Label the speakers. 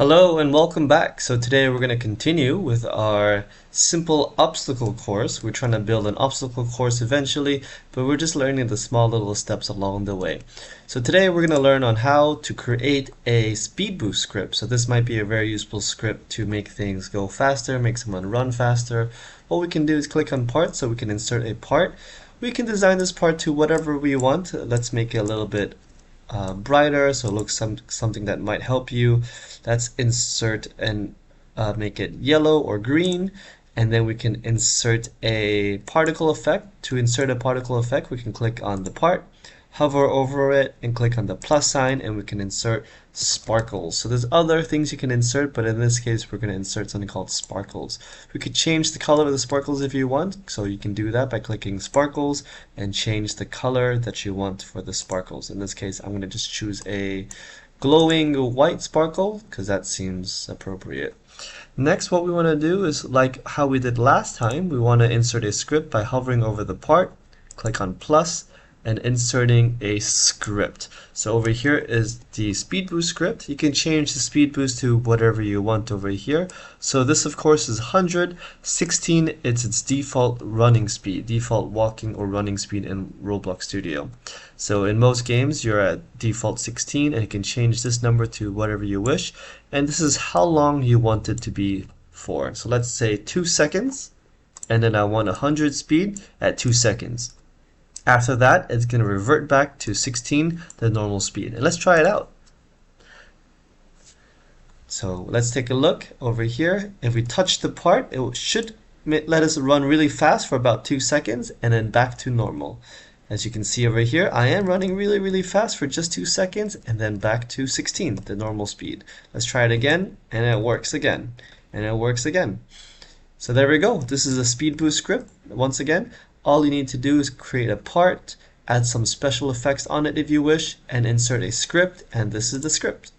Speaker 1: Hello and welcome back. So today we're going to continue with our simple obstacle course. We're trying to build an obstacle course eventually, but we're just learning the small little steps along the way. So today we're going to learn on how to create a speed boost script. So this might be a very useful script to make things go faster, make someone run faster. What we can do is click on part, so we can insert a part. We can design this part to whatever we want. Let's make it a little bit brighter, so it looks something that might help you. Let's insert and make it yellow or green, and then we can insert a particle effect. To insert a particle effect, we can click on the part, hover over it, and click on the plus sign, and we can insert sparkles. So there's other things you can insert, but in this case we're going to insert something called sparkles. We could change the color of the sparkles if you want, so you can do that by clicking sparkles and change the color that you want for the sparkles. In this case I'm going to just choose a glowing white sparkle because that seems appropriate. Next, what we want to do is, like how we did last time, we want to insert a script by hovering over the part, click on plus, and inserting a script. So over here is the speed boost script. You can change the speed boost to whatever you want over here. So this of course is 100. 16, it's its default running speed, default walking or running speed in Roblox Studio. So in most games you're at default 16, and you can change this number to whatever you wish. And this is how long you want it to be for. So let's say 2 seconds, and then I want 100 speed at 2 seconds. After that, it's going to revert back to 16, the normal speed. And let's try it out. So let's take a look over here. If we touch the part, it should let us run really fast for about 2 seconds and then back to normal. As you can see over here, I am running really fast for just 2 seconds and then back to 16, the normal speed. Let's try it again, and it works again, and it works again. So there we go. This is a speed boost script. Once again, all you need to do is create a part, add some special effects on it if you wish, and insert a script, and this is the script.